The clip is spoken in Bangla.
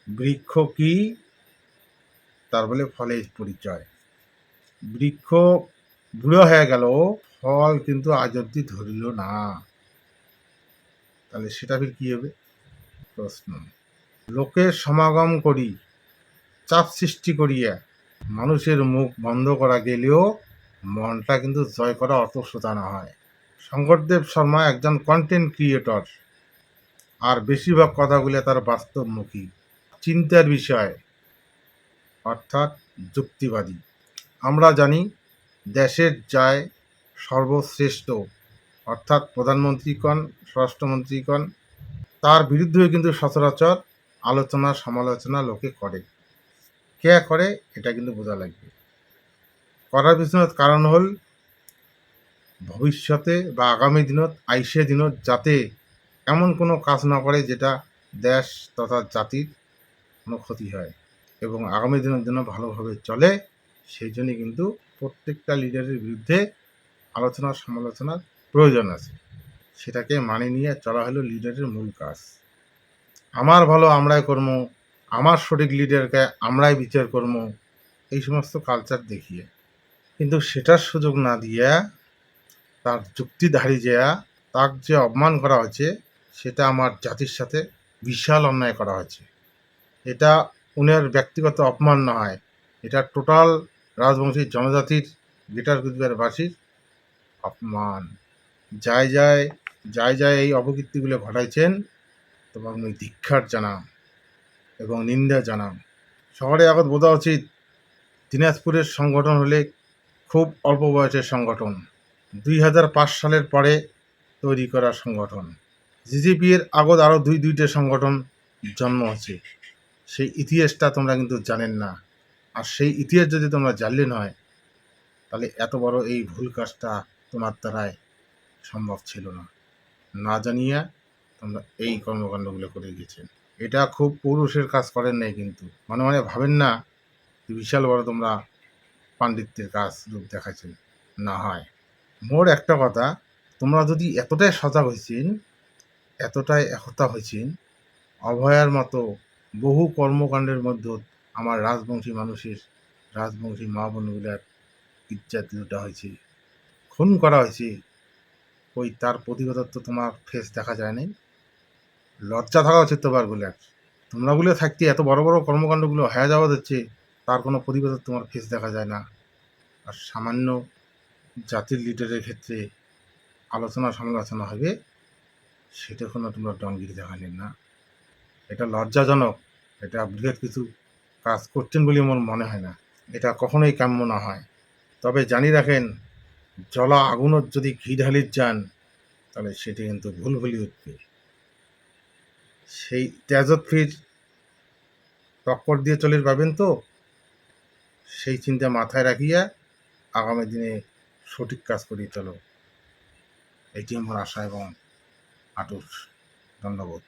বৃক্ষ কি, তার বলে ফলের পরিচয়। বৃক্ষ বুড়ো হয়ে গেল, ফল কিন্তু আজ অব্দি ধরিল না, তাহলে সেটা ফির কি হবে? প্রশ্ন। লোকের সমাগম করি, চাপ সৃষ্টি করিয়া মানুষের মুখ বন্ধ করা গেলেও মনটা কিন্তু জয় করা অত সোজা না হয়। শঙ্করদেব শর্মা একজন কন্টেন্ট ক্রিয়েটর, আর বেশিরভাগ কথাগুলো তার বাস্তবমুখী, চিন্তার বিষয়, অর্থাৎ যুক্তিবাদী। আমরা জানি দেশের যায় সর্বশ্রেষ্ঠ, অর্থাৎ প্রধানমন্ত্রীগণ, স্বরাষ্ট্রমন্ত্রীগণ, তার বিরুদ্ধেও কিন্তু সচরাচর আলোচনা সমালোচনা লোকে করে। কে করে এটা কিন্তু বোঝা লাগবে। করার পিছনে কারণ হল ভবিষ্যতে বা আগামী দিনত আইসে দিনত যাতে এমন কোনো কাজ না করে যেটা দেশ তথা জাতির কোনো ক্ষতি হয় এবং আগামী দিনের জন্য ভালোভাবে চলে, সেই জন্যই কিন্তু প্রত্যেকটা লিডারের বিরুদ্ধে আলোচনা সমালোচনার প্রয়োজন আছে। সেটাকে মানে নিয়ে চলা হলো লিডারের মূল কাজ। আমার ভালো আমরাই করবো, আমার সঠিক লিডারকে আমরাই বিচার করবো, এই সমস্ত কালচার দেখিয়ে, কিন্তু সেটার সুযোগ না দিয়ে তার যুক্তিধারী যেয়া তার যে অপমান করা হয়েছে, সেটা আমার জাতির সাথে বিশাল অন্যায় করা হয়েছে। এটা উনার ব্যক্তিগত অপমান না হয়, এটা টোটাল রাজবংশী জনজাতির গিটার কুচবিহারবাসীর অপমান। যায় যায় যায় যায় এই অপকীর্তিগুলো ঘটাইছেন, তোমার আমি ধিক্ষার জানাম এবং নিন্দা জানাম। শহরে আগত বোঝা উচিত দিনাজপুরের সংগঠন হলে খুব অল্প বয়সের সংগঠন, 2005 সালের পরে তৈরি করা সংগঠন। জিজিপির আগত আরও দুইটা সংগঠন জন্ম হচ্ছে, সেই ইতিহাসটা তোমরা কিন্তু জানেন না। আর সেই ইতিহাস যদি তোমরা জানলে নয়, তাহলে এত বড় এই ভুল কাজটা তোমার দ্বারাই সম্ভব ছিল না। না জানিয়া তোমরা এই কর্মকাণ্ডগুলো করে গেছেন। এটা খুব পৌরুষের কাজ করেন নাই, কিন্তু মনে মনে ভাবেন না বিশাল বড় তোমরা পাণ্ডিত্যের কাজ রূপ দেখাচ্ছেন। না হয় মোর একটা কথা, তোমরা যদি এতটাই সজাগ হয়েছেন, এতটাই একতা হয়েছেন, অভয়ার মতো বহু কর্মকাণ্ডের মধ্যে আমার রাজবংশী মানুষের, রাজবংশী মা বোনগুলার ইজ্জত লুটা হয়েছে, খুন করা হয়েছে, ওই তার প্রতিবাদত তো তোমার ফেস দেখা যায় নাই। লজ্জা থাকা উচিত তোমারগুলার। তোমরাগুলো থাকতে এত বড় বড় কর্মকাণ্ডগুলো হয়ে যাওয়া যাচ্ছে, তার কোনো প্রতিবাদত তোমার ফেস দেখা যায় না। আর সামান্য জাতির লিডারের ক্ষেত্রে আলোচনা সমালোচনা হবে, সেটা কোনো তোমরা ডঙ্গির দেখালেন না। এটা লজ্জাজনক। এটা বৃহৎ কিছু কাজ করছেন বলে আমার মনে হয় না, এটা কখনোই কাম্য না হয়। তবে জানি রাখেন, জলা আগুনত যদি ঘি ঢালির যান, তাহলে সেটি কিন্তু ভুল ভুলি উঠবে। সেই তেজত ফির টক্কর দিয়ে চলে পাবেন তো, সেই চিন্তা মাথায় রাখিয়া আগামী দিনে সঠিক কাজ করিয়ে চলো, এটি আমার আশা এবং আটুস। ধন্যবাদ।